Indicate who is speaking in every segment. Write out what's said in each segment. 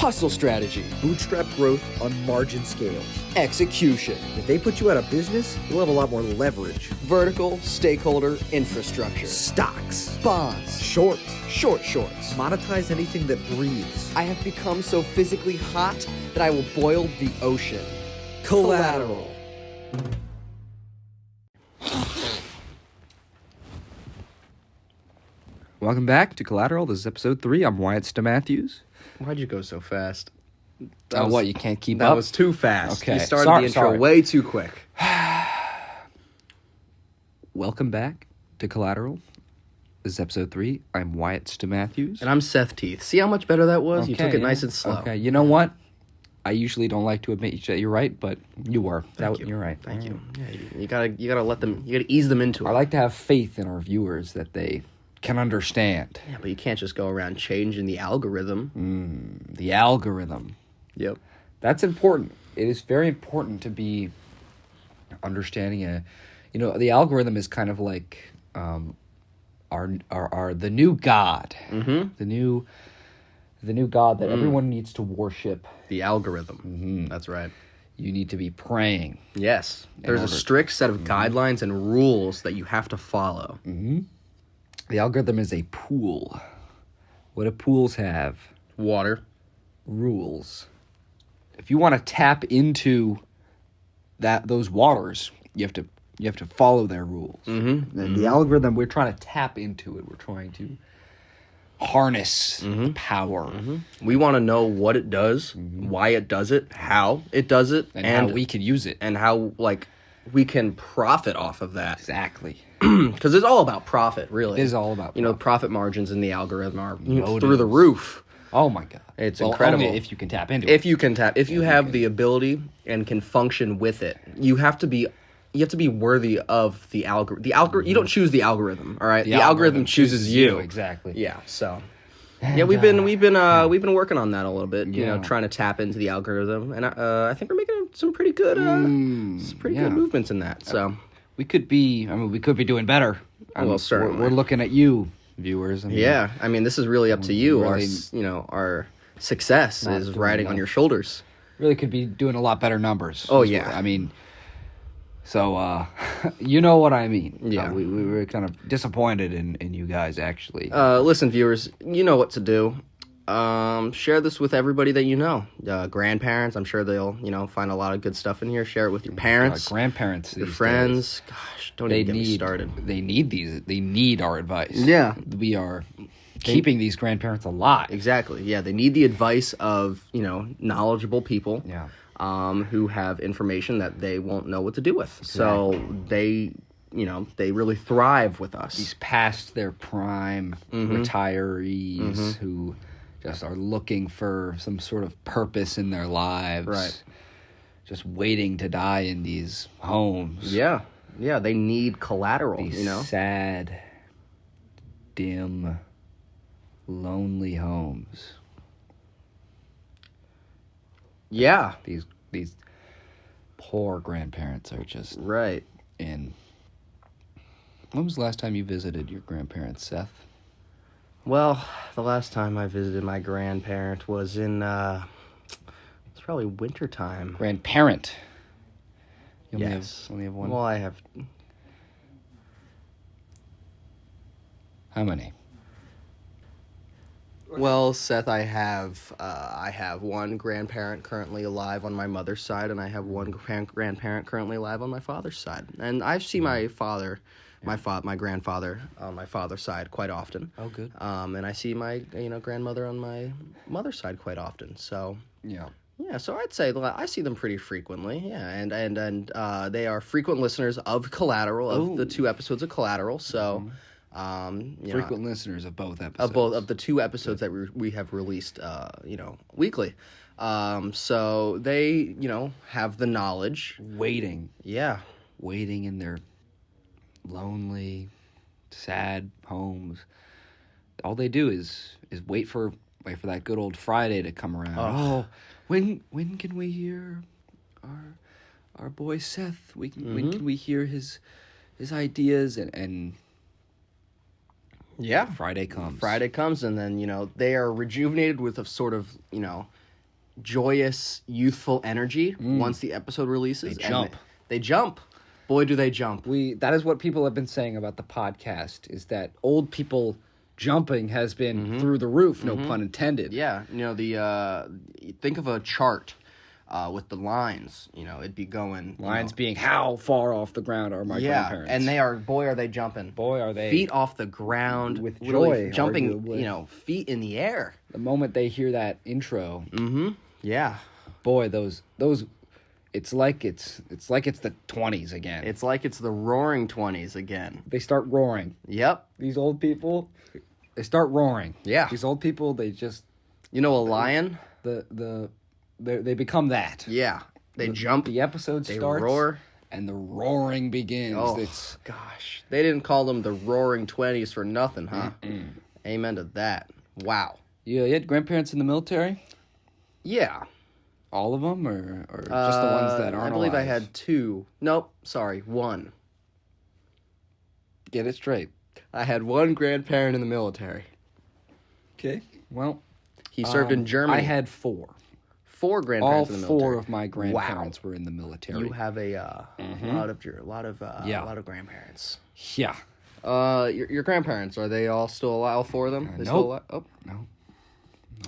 Speaker 1: Hustle strategy.
Speaker 2: Bootstrap growth on margin scales.
Speaker 1: Execution.
Speaker 2: If they put you out of business, you'll have a lot more leverage.
Speaker 1: Vertical stakeholder infrastructure.
Speaker 2: Stocks.
Speaker 1: Bonds.
Speaker 2: Shorts.
Speaker 1: Shorts.
Speaker 2: Monetize anything that breathes.
Speaker 1: I have become so physically hot that I will boil the ocean.
Speaker 2: Collateral.
Speaker 3: Welcome back to Collateral. This is episode 3. I'm Wyatt Matthews.
Speaker 4: Why'd you go so fast?
Speaker 3: What, you can't keep
Speaker 4: That
Speaker 3: up?
Speaker 4: was too fast.
Speaker 3: Okay.
Speaker 4: You started the intro way too quick.
Speaker 3: Welcome back to Collateral. This is episode 3. I'm Wyatt Matthews.
Speaker 4: And I'm Seth Teeth. See how much better that was? You took it nice and slow.
Speaker 3: Okay, you know what? I usually don't like to admit that you're right, but you were.
Speaker 4: Thank you.
Speaker 3: You're right.
Speaker 4: Thank you. Yeah, you gotta let them. You gotta ease them into it.
Speaker 3: I like to have faith in our viewers that they can understand.
Speaker 4: Yeah, but you can't just go around changing the algorithm.
Speaker 3: The algorithm.
Speaker 4: Yep.
Speaker 3: That's important. It is very important to be understanding the algorithm is kind of like our the new god.
Speaker 4: Mm-hmm.
Speaker 3: The new god that everyone needs to worship.
Speaker 4: The algorithm. That's right.
Speaker 3: You need to be praying.
Speaker 4: Yes. There's a strict set of guidelines and rules that you have to follow.
Speaker 3: The algorithm is a pool. What do pools have?
Speaker 4: Water.
Speaker 3: Rules. If you want to tap into those waters, you have to follow their rules. The algorithm, we're trying to tap into it. We're trying to harness the power.
Speaker 4: We want to know what it does, why it does it, how it does it,
Speaker 3: And how we can use it.
Speaker 4: and how we can profit off of that.
Speaker 3: Exactly.
Speaker 4: Because it's all about profit, really.
Speaker 3: It is all about
Speaker 4: profit margins in the algorithm are
Speaker 3: Motives.
Speaker 4: through the roof.
Speaker 3: Oh my God.
Speaker 4: It's
Speaker 3: Well,
Speaker 4: incredible.
Speaker 3: only if you can tap into it.
Speaker 4: If you can tap, if you have the ability and can function with it, you have to be worthy of the algorithm. You don't choose the algorithm, all right? The algorithm chooses you.
Speaker 3: Exactly.
Speaker 4: Yeah. So. Yeah, we've been working on that a little bit. You know, trying to tap into the algorithm, and I think we're making some pretty good, good movements in that. So
Speaker 3: we could be doing better.
Speaker 4: Certainly.
Speaker 3: We're looking at you, viewers.
Speaker 4: Yeah, I mean, this is really up to you.
Speaker 3: Really
Speaker 4: Our success is riding on your shoulders.
Speaker 3: Really could be doing a lot better numbers.
Speaker 4: Oh, yeah.
Speaker 3: I mean, so you know what I mean.
Speaker 4: Yeah.
Speaker 3: We were kind of disappointed in you guys, actually.
Speaker 4: Listen, viewers, you know what to do. Share this with everybody that you know. Grandparents, I'm sure they'll find a lot of good stuff in here. Share it with your parents,
Speaker 3: grandparents,
Speaker 4: your
Speaker 3: these
Speaker 4: friends.
Speaker 3: days.
Speaker 4: Gosh, don't even get me started.
Speaker 3: They need these. They need our advice.
Speaker 4: Yeah.
Speaker 3: We are keeping these grandparents alive.
Speaker 4: Exactly. Yeah, they need the advice of knowledgeable people.
Speaker 3: Yeah.
Speaker 4: Who have information that they won't know what to do with. So they really thrive with us.
Speaker 3: These past their prime retirees who just are looking for some sort of purpose in their lives.
Speaker 4: Right.
Speaker 3: Just waiting to die in these homes.
Speaker 4: Yeah. Yeah, they need collateral,
Speaker 3: These sad, dim, lonely homes.
Speaker 4: Yeah.
Speaker 3: These poor grandparents are just
Speaker 4: Right.
Speaker 3: in. When was the last time you visited your grandparents, Seth?
Speaker 4: Well, the last time I visited my grandparent was in it's probably wintertime.
Speaker 3: Grandparent. You
Speaker 4: Yes.
Speaker 3: only have one.
Speaker 4: Well, I have
Speaker 3: How many?
Speaker 4: Well, Seth, I have one grandparent currently alive on my mother's side, and I have one grandparent currently alive on my father's side. And I see my father, my grandfather on my father's side quite often.
Speaker 3: Oh, good.
Speaker 4: And I see my grandmother on my mother's side quite often. So
Speaker 3: Yeah.
Speaker 4: yeah, so I'd say I see them pretty frequently. Yeah, and they are frequent listeners of Collateral, of the 2 episodes of Collateral. So.
Speaker 3: Frequent listeners of both episodes.
Speaker 4: Of the 2 episodes that we have released, weekly. So they, have the knowledge.
Speaker 3: Waiting in their lonely, sad homes. All they do is wait for that good old Friday to come around. Oh, when can we hear our boy Seth? When can we hear his ideas and
Speaker 4: Yeah.
Speaker 3: Friday comes.
Speaker 4: And then, they are rejuvenated with a sort of, joyous, youthful energy once the episode releases.
Speaker 3: They
Speaker 4: and
Speaker 3: jump.
Speaker 4: They jump. Boy, do they jump.
Speaker 3: That is what people have been saying about the podcast, is that old people jumping has been through the roof, no pun intended.
Speaker 4: Yeah, think of a chart with the lines. It'd be going
Speaker 3: Lines being how far off the ground are my grandparents.
Speaker 4: and are they jumping?
Speaker 3: Boy, are they.
Speaker 4: Feet off the ground
Speaker 3: With
Speaker 4: literally
Speaker 3: joy,
Speaker 4: jumping.
Speaker 3: arguably.
Speaker 4: Feet in the air.
Speaker 3: The moment they hear that intro,
Speaker 4: Yeah,
Speaker 3: boy, those. It's like it's the 20s again.
Speaker 4: it's like it's the Roaring 20s again.
Speaker 3: They start roaring.
Speaker 4: Yep.
Speaker 3: These old people, they start roaring.
Speaker 4: Yeah.
Speaker 3: These old people, they just
Speaker 4: A lion.
Speaker 3: they become that.
Speaker 4: Yeah, they jump.
Speaker 3: The episode
Speaker 4: They
Speaker 3: starts,
Speaker 4: roar.
Speaker 3: and the roaring begins.
Speaker 4: Oh
Speaker 3: It's
Speaker 4: gosh, they didn't call them the Roaring 20s for nothing, huh? Amen to that. Wow.
Speaker 3: you had grandparents in the military?
Speaker 4: Yeah.
Speaker 3: All of them, or just the ones that aren't
Speaker 4: I believe I
Speaker 3: alive?
Speaker 4: had 2. Nope, sorry, 1.
Speaker 3: Get it straight.
Speaker 4: I had 1 grandparent in the military.
Speaker 3: Okay. Well,
Speaker 4: He served in Germany.
Speaker 3: I had 4.
Speaker 4: 4
Speaker 3: All
Speaker 4: grandparents in the military.
Speaker 3: 4 of my grandparents were in the military.
Speaker 4: You have a lot of grandparents.
Speaker 3: Yeah.
Speaker 4: Your grandparents, are they all still alive? All 4 of them? They still
Speaker 3: nope.
Speaker 4: alive? Oh,
Speaker 3: No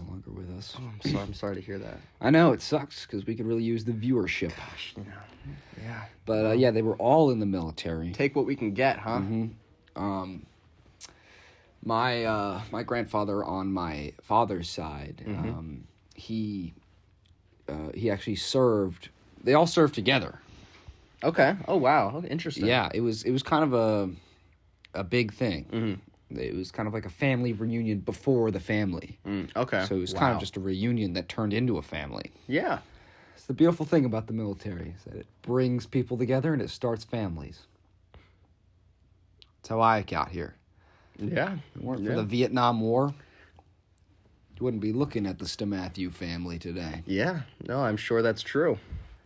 Speaker 3: longer with us.
Speaker 4: I'm sorry to hear that.
Speaker 3: I know, it sucks, because we could really use the viewership.
Speaker 4: Yeah.
Speaker 3: But, yeah, they were all in the military.
Speaker 4: Take what we can get, huh?
Speaker 3: My grandfather on my father's side, he actually served. They all served together.
Speaker 4: Okay. Oh wow. Okay, interesting.
Speaker 3: Yeah, it was kind of a big thing. It was kind of like a family reunion before the family.
Speaker 4: Okay.
Speaker 3: So it was kind of just a reunion that turned into a family.
Speaker 4: Yeah.
Speaker 3: It's the beautiful thing about the military, is that it brings people together and it starts families. That's how I got here.
Speaker 4: Yeah.
Speaker 3: If it weren't for the Vietnam War, you wouldn't be looking at the Stamatthew family today.
Speaker 4: Yeah. No, I'm sure that's true.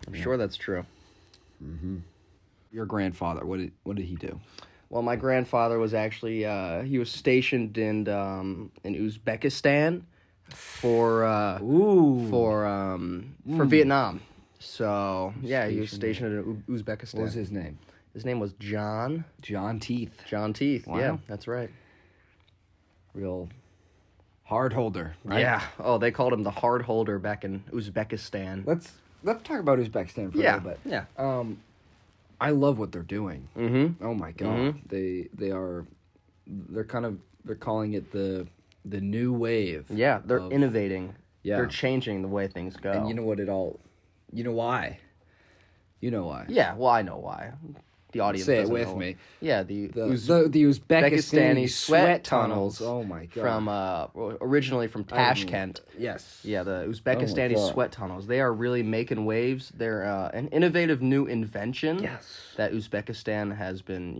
Speaker 4: I'm sure that's true.
Speaker 3: Your grandfather, what did he do?
Speaker 4: Well, my grandfather was actually he was stationed in Uzbekistan for Vietnam. So yeah, he was stationed in Uzbekistan.
Speaker 3: What was his name?
Speaker 4: His name was John
Speaker 3: Teeth.
Speaker 4: John Teeth.
Speaker 3: Wow.
Speaker 4: Yeah, that's right.
Speaker 3: Real hard holder, right?
Speaker 4: Yeah. Oh, they called him the hard holder back in Uzbekistan.
Speaker 3: Let's talk about Uzbekistan for a little bit.
Speaker 4: Yeah.
Speaker 3: I love what they're doing.
Speaker 4: Mm-hmm.
Speaker 3: Oh my god. They're calling it the new wave.
Speaker 4: Yeah, they're innovating.
Speaker 3: Yeah.
Speaker 4: They're changing the way things go.
Speaker 3: And you know why? You know why.
Speaker 4: Yeah, well, I know why. The audience
Speaker 3: Say it
Speaker 4: doesn't
Speaker 3: with
Speaker 4: know.
Speaker 3: me.
Speaker 4: Yeah,
Speaker 3: The Uzbekistani sweat tunnels. Oh my god.
Speaker 4: From originally from Tashkent.
Speaker 3: Yes.
Speaker 4: Yeah, the Uzbekistani
Speaker 3: God.
Speaker 4: sweat tunnels. They are really making waves. They're an innovative new invention.
Speaker 3: Yes.
Speaker 4: That Uzbekistan has been,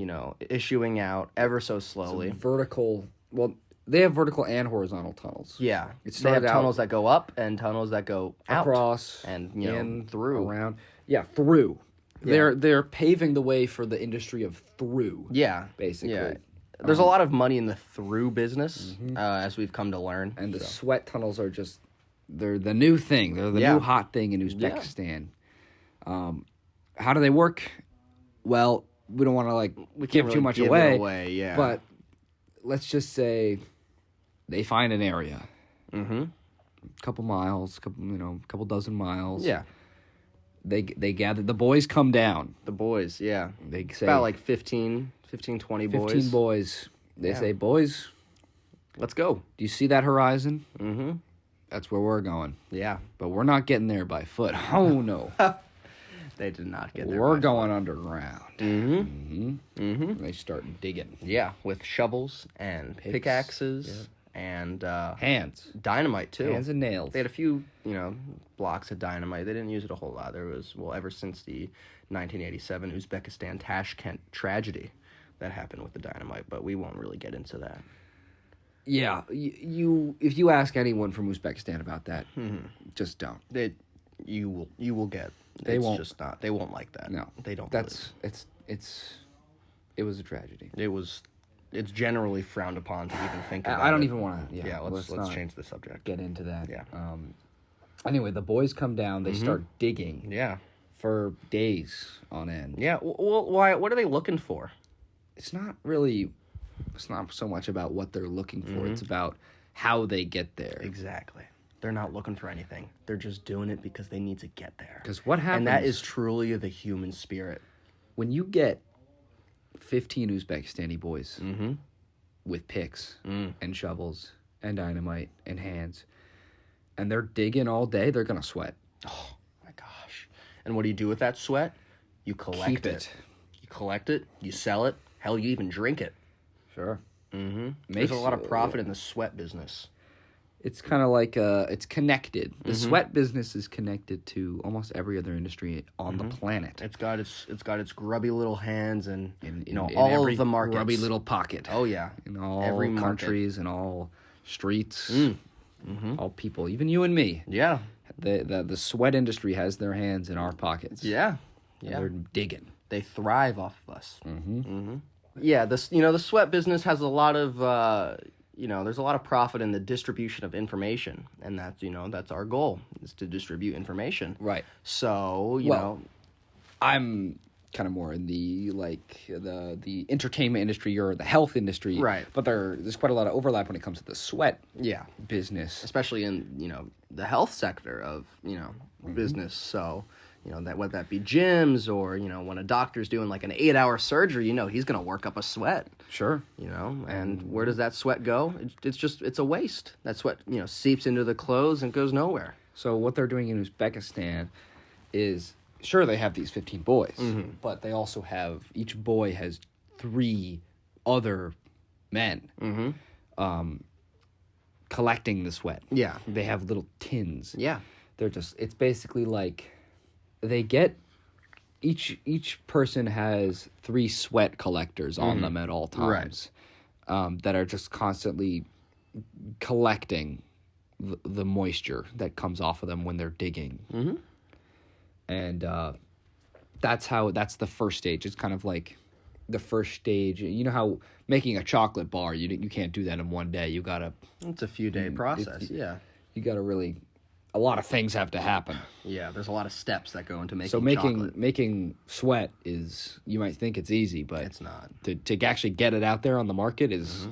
Speaker 4: issuing out ever so slowly.
Speaker 3: Vertical. Well, they have vertical and horizontal tunnels.
Speaker 4: Yeah,
Speaker 3: It
Speaker 4: they have
Speaker 3: started out
Speaker 4: tunnels that go up and tunnels that go out.
Speaker 3: across
Speaker 4: and
Speaker 3: in
Speaker 4: through.
Speaker 3: around. Yeah, through.
Speaker 4: Yeah.
Speaker 3: They're paving the way for the industry of through.
Speaker 4: Yeah,
Speaker 3: Basically.
Speaker 4: Yeah. There's a lot of money in the through business, as we've come to learn.
Speaker 3: And the sweat tunnels are they're the new thing. They're the new hot thing in Uzbekistan. How do they work? Well, we don't want to give too much
Speaker 4: give
Speaker 3: away.
Speaker 4: it away, yeah.
Speaker 3: But let's just say they find an area.
Speaker 4: Mm-hmm.
Speaker 3: Couple miles, couple dozen miles.
Speaker 4: Yeah.
Speaker 3: They gather. The boys come down.
Speaker 4: The boys, yeah.
Speaker 3: They say
Speaker 4: About 15, 20 boys.
Speaker 3: 15 boys. They say, boys,
Speaker 4: Let's go.
Speaker 3: do you see that horizon?
Speaker 4: Mm-hmm.
Speaker 3: That's where we're going.
Speaker 4: Yeah.
Speaker 3: But we're not getting there by foot. Oh, no.
Speaker 4: They did not get there.
Speaker 3: We're going underground.
Speaker 4: Mm-hmm. Mm-hmm.
Speaker 3: They start digging.
Speaker 4: Yeah, with shovels and
Speaker 3: Picks,
Speaker 4: pickaxes and
Speaker 3: Hands.
Speaker 4: dynamite, too.
Speaker 3: Hands and nails.
Speaker 4: They had a few, blocks of dynamite. They didn't use it a whole lot. There was, ever since the 1987 Uzbekistan Tashkent tragedy that happened with the dynamite, but we won't really get into that.
Speaker 3: Yeah. If you ask anyone from Uzbekistan about that, just don't.
Speaker 4: You will get.
Speaker 3: They
Speaker 4: it's
Speaker 3: won't.
Speaker 4: Just not. They won't like that.
Speaker 3: No.
Speaker 4: They don't.
Speaker 3: It was a tragedy.
Speaker 4: It's generally frowned upon to even think about
Speaker 3: I don't
Speaker 4: it.
Speaker 3: even want to.
Speaker 4: Yeah, let's
Speaker 3: not
Speaker 4: change the subject.
Speaker 3: get into that.
Speaker 4: Yeah.
Speaker 3: Anyway, the boys come down. They start digging
Speaker 4: Yeah.
Speaker 3: for days on end.
Speaker 4: Yeah. Well, why? What are they looking for?
Speaker 3: It's not so much about what they're looking for. It's about how they get there.
Speaker 4: Exactly. They're not looking for anything. They're just doing it because they need to get there.
Speaker 3: Because what happens...
Speaker 4: And that is truly the human spirit.
Speaker 3: When you get 15 Uzbekistani boys with picks and shovels and dynamite and hands, and they're digging all day, they're going to sweat.
Speaker 4: Oh, my gosh. And what do you do with that sweat? You collect
Speaker 3: Keep it.
Speaker 4: You collect it. You sell it. Hell, you even drink it.
Speaker 3: Sure.
Speaker 4: There's a lot of profit in the sweat business.
Speaker 3: It's kind of like it's connected. The sweat business is connected to almost every other industry on the planet.
Speaker 4: It's got its grubby little hands and
Speaker 3: In
Speaker 4: all
Speaker 3: every
Speaker 4: of the markets.
Speaker 3: grubby little pocket.
Speaker 4: Oh yeah,
Speaker 3: In all
Speaker 4: every market.
Speaker 3: countries and all streets, all people, even you and me.
Speaker 4: Yeah,
Speaker 3: The sweat industry has their hands in our pockets.
Speaker 4: yeah,
Speaker 3: And
Speaker 4: yeah.
Speaker 3: they're digging.
Speaker 4: They thrive off of us. Yeah, the sweat business has a lot of there's a lot of profit in the distribution of information, and that's our goal, is to distribute information.
Speaker 3: Right.
Speaker 4: So
Speaker 3: I'm kind of more in the the entertainment industry or the health industry.
Speaker 4: Right.
Speaker 3: But there's quite a lot of overlap when it comes to the sweat
Speaker 4: yeah,
Speaker 3: business.
Speaker 4: especially in the health sector of business. So that whether that be gyms or when a doctor's doing like an 8-hour surgery, he's gonna work up a sweat.
Speaker 3: Sure.
Speaker 4: And where does that sweat go? It's a waste. That sweat seeps into the clothes and goes nowhere.
Speaker 3: So what they're doing in Uzbekistan is, sure, they have these 15 boys, but they also have, each boy has 3 other men collecting the sweat.
Speaker 4: Yeah.
Speaker 3: They have little tins.
Speaker 4: Yeah.
Speaker 3: It's basically like they get, each person has 3 sweat collectors on them at all times, that are just constantly collecting the moisture that comes off of them when they're digging. And that's the first stage. It's kind of like the first stage. You know how making a chocolate bar, you can't do that in one day. You gotta...
Speaker 4: It's a few day process. Yeah.
Speaker 3: You gotta really... A lot of things have to happen.
Speaker 4: Yeah, there's a lot of steps that go into making
Speaker 3: So
Speaker 4: chocolate.
Speaker 3: making sweat is, you might think it's easy, but
Speaker 4: It's not.
Speaker 3: To actually get it out there on the market is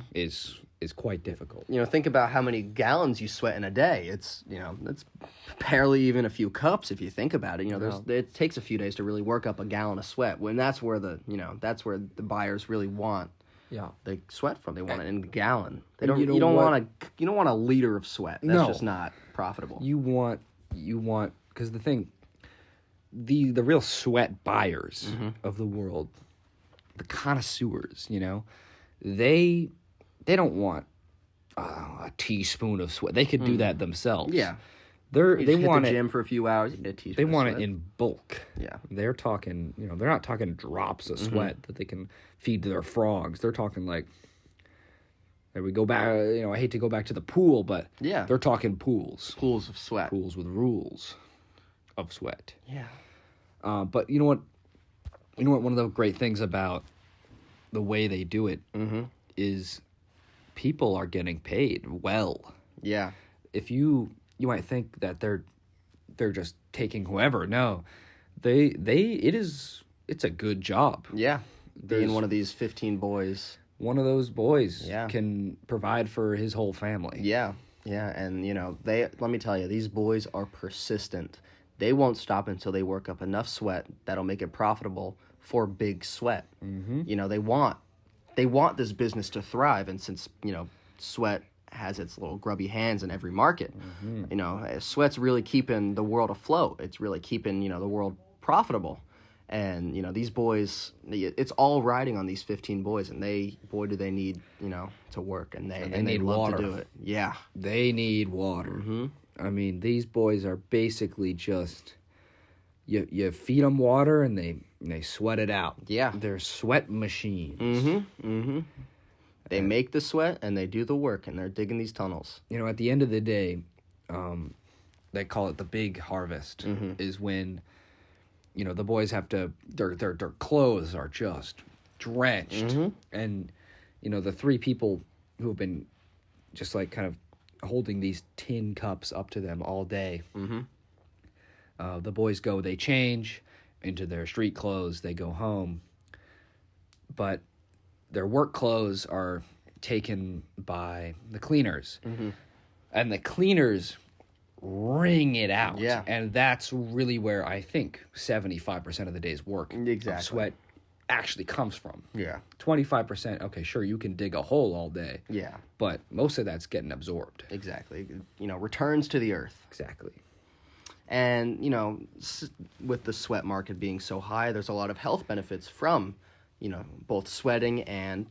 Speaker 3: quite difficult.
Speaker 4: Think about how many gallons you sweat in a day. It's barely even a few cups if you think about it. It takes a few days to really work up a gallon of sweat. When that's where the buyers really want the sweat from. They want it in a gallon. They don't. You don't want a liter of sweat. That's just not profitable.
Speaker 3: You want because the thing, the real sweat buyers of the world, the connoisseurs, they don't want a teaspoon of sweat. They could do that themselves.
Speaker 4: Yeah.
Speaker 3: They want
Speaker 4: the
Speaker 3: it.
Speaker 4: gym for a few hours. You get a teaspoon
Speaker 3: They
Speaker 4: of
Speaker 3: want
Speaker 4: sweat.
Speaker 3: it in bulk.
Speaker 4: Yeah.
Speaker 3: They're talking. They're not talking drops of sweat that they can feed to their frogs. They're talking like. There we go back. I hate to go back to the pool, but
Speaker 4: Yeah.
Speaker 3: they're talking pools.
Speaker 4: Pools of sweat.
Speaker 3: Pools with rules of sweat.
Speaker 4: Yeah.
Speaker 3: But you know what? One of the great things about the way they do it is people are getting paid well.
Speaker 4: Yeah.
Speaker 3: If you might think that they're just taking whoever. No, it's a good job.
Speaker 4: Yeah. Being
Speaker 3: There's-
Speaker 4: one of these 15 boys.
Speaker 3: One of those boys
Speaker 4: Yeah.
Speaker 3: can provide for his whole family.
Speaker 4: Yeah. Yeah. And, let me tell you, these boys are persistent. They won't stop until they work up enough sweat that'll make it profitable for big sweat. They want this business to thrive. And since, sweat has its little grubby hands in every market, sweat's really keeping the world afloat. It's really keeping, the world profitable. And, these boys, it's all riding on these 15 boys, and do they need, to work, and they
Speaker 3: need
Speaker 4: love
Speaker 3: water.
Speaker 4: to do it. Yeah.
Speaker 3: They need water. I mean, these boys are basically just, you feed them water and they sweat it out.
Speaker 4: Yeah.
Speaker 3: They're sweat machines.
Speaker 4: They make the sweat, and they do the work, and they're digging these tunnels.
Speaker 3: At the end of the day, they call it the big harvest, is when, the boys have to, their clothes are just drenched. And, the 3 people who have been just like kind of holding these tin cups up to them all day. The boys go, they change into their street clothes, they go home. But their work clothes are taken by the cleaners. And the cleaners wring it out.
Speaker 4: Yeah.
Speaker 3: And that's really where I think 75% of the day's work
Speaker 4: Exactly.
Speaker 3: of sweat actually comes from.
Speaker 4: Yeah.
Speaker 3: 25%, okay, sure, you can dig a hole all day.
Speaker 4: Yeah.
Speaker 3: But most of that's getting absorbed.
Speaker 4: Exactly. Returns to the earth.
Speaker 3: Exactly.
Speaker 4: And, with the sweat market being so high, there's a lot of health benefits from, both sweating and,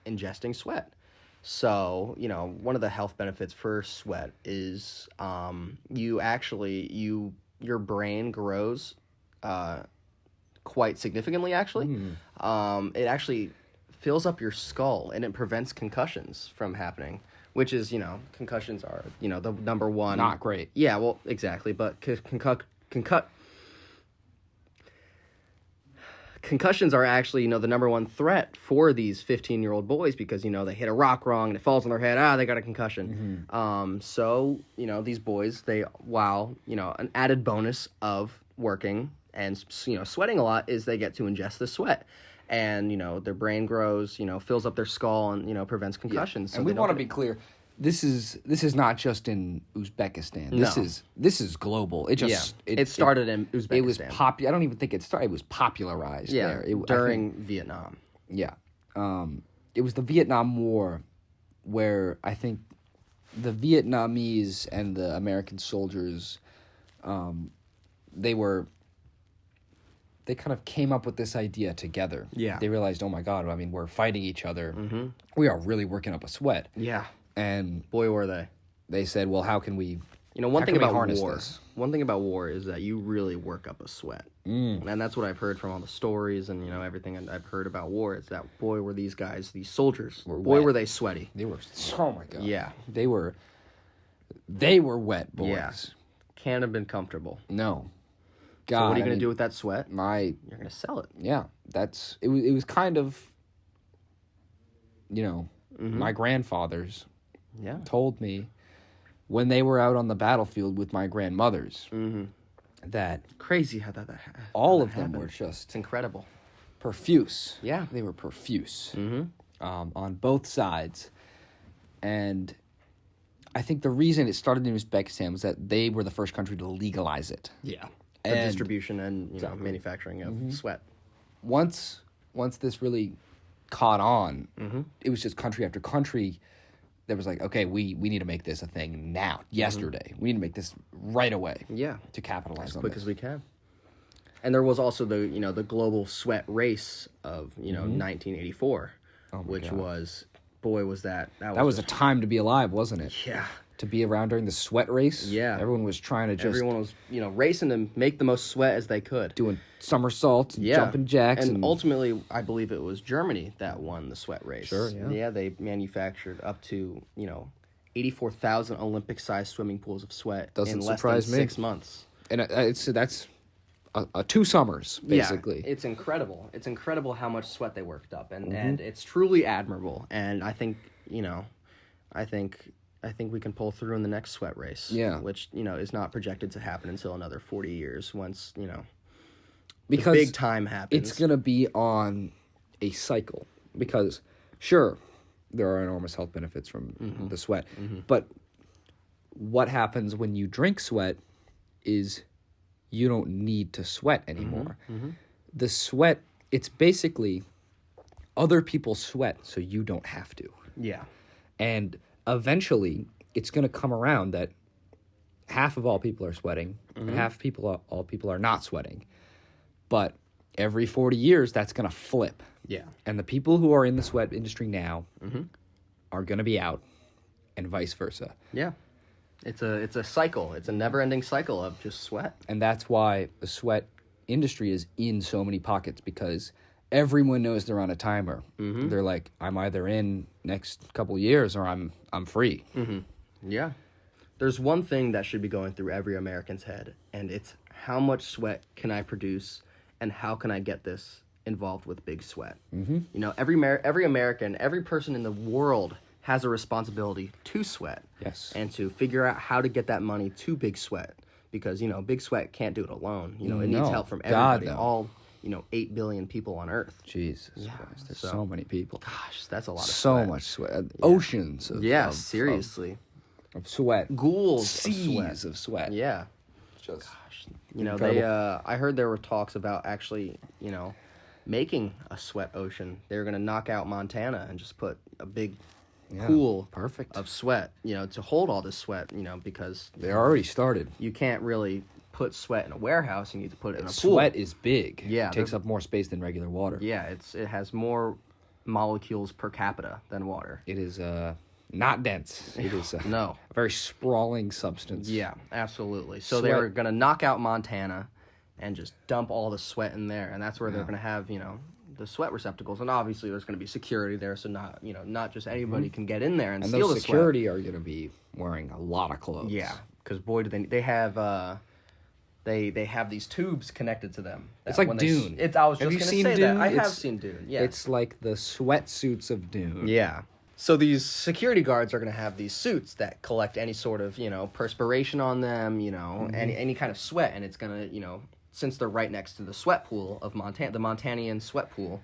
Speaker 4: ingesting sweat. So, one of the health benefits for sweat is your brain grows quite significantly, actually. It actually fills up your skull, and it prevents concussions from happening, which is, concussions are, the number one.
Speaker 3: Not great.
Speaker 4: Yeah, well, exactly. But concussions are actually, the number one threat for these 15-year-old boys because, they hit a rock wrong and it falls on their head. They got a concussion. So, these boys, an added bonus of working and, sweating a lot is they get to ingest the sweat. And, their brain grows, fills up their skull and, prevents concussions.
Speaker 3: Yeah.
Speaker 4: So
Speaker 3: and we want to be clear. This is not just in Uzbekistan. This is global. It started in Uzbekistan. It was I don't even think it started. It was popularized there.
Speaker 4: During Vietnam.
Speaker 3: Yeah. It was the Vietnam War where I think the Vietnamese and the American soldiers they kind of came up with this idea together.
Speaker 4: Yeah.
Speaker 3: They realized, oh my God, we're fighting each other. We are really working up a sweat.
Speaker 4: Yeah.
Speaker 3: And
Speaker 4: boy, were they.
Speaker 3: They said, well, how can we
Speaker 4: one thing about
Speaker 3: war?
Speaker 4: One thing about war is that you really work up a sweat. And that's what I've heard from all the stories and, everything I've heard about war is that, boy, were these guys, these soldiers, were they sweaty.
Speaker 3: They were, oh my God.
Speaker 4: Yeah.
Speaker 3: They were wet, boys.
Speaker 4: Yeah. Can't have been comfortable.
Speaker 3: No. God,
Speaker 4: so what are you going to do with that sweat?
Speaker 3: You're
Speaker 4: going to sell it.
Speaker 3: Yeah. It was kind of, my grandfathers told me when they were out on the battlefield with my grandmothers that
Speaker 4: crazy how that
Speaker 3: all of
Speaker 4: happened.
Speaker 3: them were just
Speaker 4: it's incredible,
Speaker 3: profuse.
Speaker 4: Yeah,
Speaker 3: they were profuse on both sides, and I think the reason it started in Uzbekistan was that they were the first country to legalize it.
Speaker 4: Yeah, the distribution and manufacturing of sweat.
Speaker 3: Once this really caught on, it was just country after country that was like, okay, we need to make this a thing now, yesterday. We need to make this right away.
Speaker 4: Yeah.
Speaker 3: To capitalize
Speaker 4: as
Speaker 3: on
Speaker 4: quick
Speaker 3: this.
Speaker 4: as we can. And there was also the global sweat race of, 1984, which
Speaker 3: God.
Speaker 4: was, boy, was that
Speaker 3: was a time to be alive, wasn't it?
Speaker 4: Yeah.
Speaker 3: To be around during the sweat race.
Speaker 4: Yeah.
Speaker 3: Everyone was trying to
Speaker 4: Everyone was, racing to make the most sweat as they could.
Speaker 3: doing somersaults and jumping jacks.
Speaker 4: And ultimately, I believe it was Germany that won the sweat race.
Speaker 3: Sure, yeah.
Speaker 4: Yeah, they manufactured up to, 84,000 Olympic-sized swimming pools of sweat
Speaker 3: Doesn't
Speaker 4: in less
Speaker 3: surprise
Speaker 4: than
Speaker 3: me.
Speaker 4: 6 months.
Speaker 3: And that's 2 summers, basically.
Speaker 4: Yeah, it's incredible. It's incredible how much sweat they worked up, and it's truly admirable. And I think, I think we can pull through in the next sweat race.
Speaker 3: Yeah.
Speaker 4: Which, is not projected to happen until another 40 years once,
Speaker 3: because
Speaker 4: the big time happens.
Speaker 3: It's going to be on a cycle. Because, sure, there are enormous health benefits from the sweat. But what happens when you drink sweat is you don't need to sweat anymore. The sweat, it's basically other people sweat so you don't have to.
Speaker 4: Yeah.
Speaker 3: And eventually, it's going to come around that half of all people are sweating and half all people are not sweating. But every 40 years, that's going to flip.
Speaker 4: Yeah.
Speaker 3: And the people who are in the sweat industry now are going to be out, and vice versa.
Speaker 4: Yeah. It's a cycle. It's a never-ending cycle of just sweat.
Speaker 3: And that's why the sweat industry is in so many pockets, because everyone knows they're on a timer. They're like, I'm either in next couple years or I'm free.
Speaker 4: Yeah. There's one thing that should be going through every American's head, and it's how much sweat can I produce, and how can I get this involved with big sweat? Every American, every person in the world has a responsibility to Sweat.
Speaker 3: Yes.
Speaker 4: And to figure out how to get that money to Big Sweat. Because, Big Sweat can't do it alone. It needs
Speaker 3: No.
Speaker 4: help from
Speaker 3: God,
Speaker 4: everybody.
Speaker 3: no.
Speaker 4: All, 8 billion people on Earth.
Speaker 3: Jesus Christ, there's
Speaker 4: so-
Speaker 3: so many people.
Speaker 4: Gosh, that's a lot of
Speaker 3: So
Speaker 4: sweat.
Speaker 3: much sweat. Oceans of
Speaker 4: Yeah,
Speaker 3: of-
Speaker 4: seriously.
Speaker 3: of sweat.
Speaker 4: Ghouls
Speaker 3: Seas
Speaker 4: of
Speaker 3: of sweat.
Speaker 4: Yeah.
Speaker 3: Just
Speaker 4: They I heard there were talks about actually, making a sweat ocean. They were going to knock out Montana and just put a big pool
Speaker 3: perfect.
Speaker 4: of sweat, to hold all this sweat, because
Speaker 3: They already started.
Speaker 4: you can't really put sweat in a warehouse. You need to put it in a pool.
Speaker 3: Sweat is big.
Speaker 4: Yeah,
Speaker 3: It takes up more space than regular water.
Speaker 4: Yeah, it has more molecules per capita than water.
Speaker 3: It is not dense. It is
Speaker 4: No.
Speaker 3: a very sprawling substance.
Speaker 4: Yeah, absolutely. So they were going to knock out Montana and just dump all the sweat in there, and that's where they're going to have, the sweat receptacles. And obviously there's going to be security there, so not just anybody can get in there and steal
Speaker 3: those
Speaker 4: the
Speaker 3: security are going to be wearing a lot of clothes.
Speaker 4: sweat. Yeah, because boy, do they have they have these tubes connected to them.
Speaker 3: It's
Speaker 4: that
Speaker 3: like
Speaker 4: when
Speaker 3: Dune.
Speaker 4: I was
Speaker 3: Have
Speaker 4: just
Speaker 3: you
Speaker 4: going to
Speaker 3: seen
Speaker 4: say
Speaker 3: Dune?
Speaker 4: that. I have
Speaker 3: It's-
Speaker 4: seen Dune. Yeah,
Speaker 3: It's like the sweatsuits of Dune.
Speaker 4: yeah. So these security guards are going to have these suits that collect any sort of, perspiration on them, any kind of sweat. And it's going to, since they're right next to the sweat pool of Montana, the Montanian sweat pool,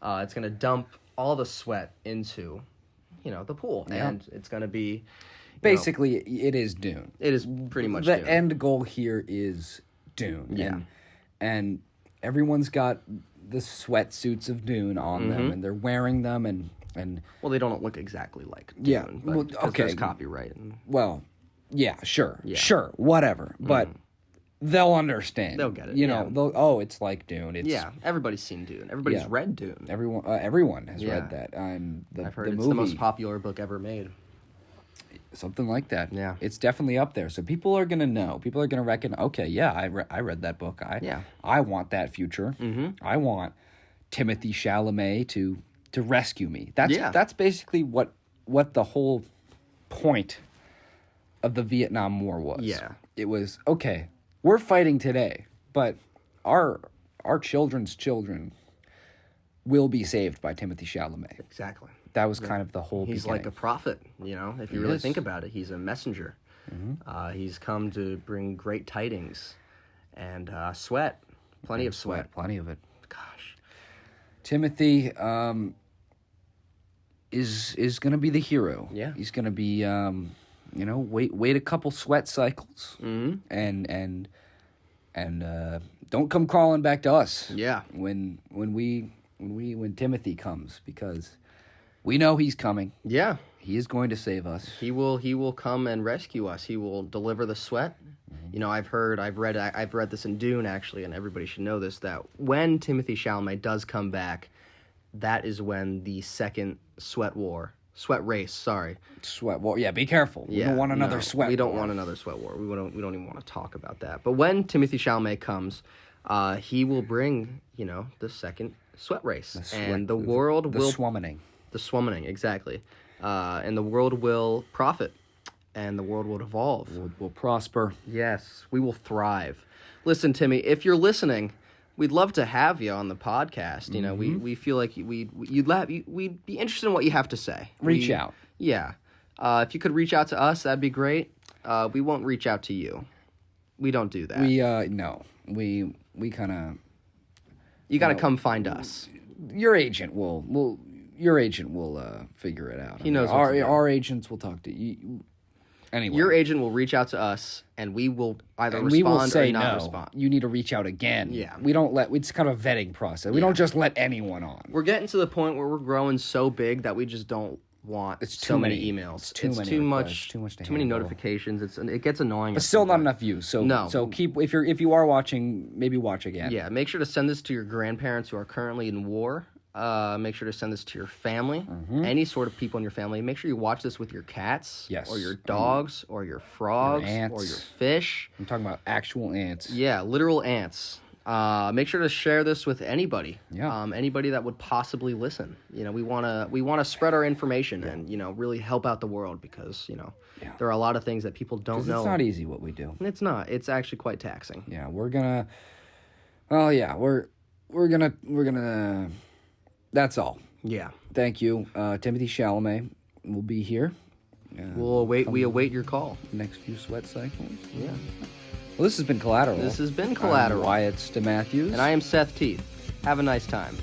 Speaker 4: it's going to dump all the sweat into, the pool.
Speaker 3: Yeah.
Speaker 4: And it's going to be...
Speaker 3: Basically, it is Dune.
Speaker 4: It is pretty much
Speaker 3: The
Speaker 4: Dune.
Speaker 3: end goal here is Dune.
Speaker 4: Yeah.
Speaker 3: And everyone's got the sweatsuits of Dune on them, and they're wearing them, and
Speaker 4: Well, they don't look exactly like Dune.
Speaker 3: Yeah,
Speaker 4: But
Speaker 3: well,
Speaker 4: because
Speaker 3: okay.
Speaker 4: there's copyright. And,
Speaker 3: well, yeah, sure,
Speaker 4: Yeah.
Speaker 3: sure, whatever. But they'll understand.
Speaker 4: They'll get it,
Speaker 3: You know,
Speaker 4: yeah.
Speaker 3: it's like Dune. It's
Speaker 4: yeah, everybody's seen Dune. Everybody's
Speaker 3: Yeah.
Speaker 4: read Dune.
Speaker 3: everyone has
Speaker 4: Yeah.
Speaker 3: read that. And
Speaker 4: I've heard
Speaker 3: the
Speaker 4: it's
Speaker 3: movie,
Speaker 4: the most popular book ever made.
Speaker 3: something like that.
Speaker 4: Yeah.
Speaker 3: It's definitely up there. So people are gonna know. People are gonna reckon. Okay, yeah, I read that book. I want that future. Mm-hmm. I want Timothy Chalamet to rescue me. That's basically what the whole point of the Vietnam War was.
Speaker 4: Yeah.
Speaker 3: It was, okay, we're fighting today, but our children's children will be saved by Timothy Chalamet.
Speaker 4: Exactly.
Speaker 3: That was kind of the whole
Speaker 4: He's
Speaker 3: beginning.
Speaker 4: like a prophet, if you
Speaker 3: He
Speaker 4: really
Speaker 3: is.
Speaker 4: think about it. He's a messenger. He's come to bring great tidings and sweat, plenty of sweat.
Speaker 3: Plenty of it.
Speaker 4: Gosh,
Speaker 3: Timothy is going to be the hero.
Speaker 4: Yeah.
Speaker 3: He's going to be wait a couple sweat cycles, and don't come crawling back to us.
Speaker 4: Yeah.
Speaker 3: When Timothy comes, because we know he's coming.
Speaker 4: yeah,
Speaker 3: He is going to save us.
Speaker 4: he will come and rescue us. He will deliver the sweat. I've read this in Dune actually, and everybody should know this, that when Timothy Chalamet does come back, that is when the second sweat race.
Speaker 3: Sweat war. Yeah, be careful. We don't want another sweat.
Speaker 4: We don't
Speaker 3: war.
Speaker 4: want another sweat war. We don't even want to talk about that. But when Timothy Chalamet comes, he will bring, the second sweat race. And the world will...
Speaker 3: swummening.
Speaker 4: The swummening, exactly. And the world will profit. And the world will evolve.
Speaker 3: We'll prosper.
Speaker 4: Yes, we will thrive. Listen, Timmy, if you're listening, we'd love to have you on the podcast. We feel like we'd be interested in what you have to say.
Speaker 3: Reach out.
Speaker 4: Yeah. If you could reach out to us, that'd be great. We won't reach out to you. We don't do that.
Speaker 3: We kind of...
Speaker 4: You got to come find us.
Speaker 3: Your agent will figure it out.
Speaker 4: He knows what to do.
Speaker 3: Our agents will talk to you. Anyway,
Speaker 4: Your agent will reach out to us, and we will either
Speaker 3: and
Speaker 4: respond
Speaker 3: we will say
Speaker 4: or not
Speaker 3: no.
Speaker 4: respond.
Speaker 3: You need to reach out again.
Speaker 4: Yeah.
Speaker 3: We don't let. It's kind of a vetting process. We don't just let anyone on.
Speaker 4: We're getting to the point where we're growing so big that we just don't want
Speaker 3: It's
Speaker 4: so
Speaker 3: too
Speaker 4: many
Speaker 3: many.
Speaker 4: emails.
Speaker 3: It's too many
Speaker 4: too
Speaker 3: requests,
Speaker 4: much.
Speaker 3: to
Speaker 4: Too many
Speaker 3: handle.
Speaker 4: notifications. It gets annoying.
Speaker 3: But still not enough views. So
Speaker 4: No.
Speaker 3: So keep if you are watching, maybe watch again.
Speaker 4: Yeah, make sure to send this to your grandparents who are currently in war. Make sure to send this to your family, any sort of people in your family. Make sure you watch this with your cats,
Speaker 3: Yes.
Speaker 4: or your dogs, or your frogs,
Speaker 3: ants.
Speaker 4: or your fish.
Speaker 3: I'm talking about actual ants.
Speaker 4: Yeah, literal ants. Make sure to share this with anybody.
Speaker 3: Yeah.
Speaker 4: Anybody that would possibly listen. We wanna spread our information and really help out the world because there are a lot of things that people don't
Speaker 3: 'Cause
Speaker 4: know.
Speaker 3: it's not easy what we do.
Speaker 4: It's not. It's actually quite taxing.
Speaker 3: Yeah, we're gonna. Well, yeah, we're gonna. That's all.
Speaker 4: Yeah.
Speaker 3: Thank you, Timothy Chalamet. we'll be here.
Speaker 4: We await your call.
Speaker 3: Next few sweat cycles.
Speaker 4: Yeah.
Speaker 3: Well, this has been Collateral.
Speaker 4: This has been
Speaker 3: I'm
Speaker 4: Collateral.
Speaker 3: Wyatt Matthews.
Speaker 4: And I am Seth Teeth. Have a nice time.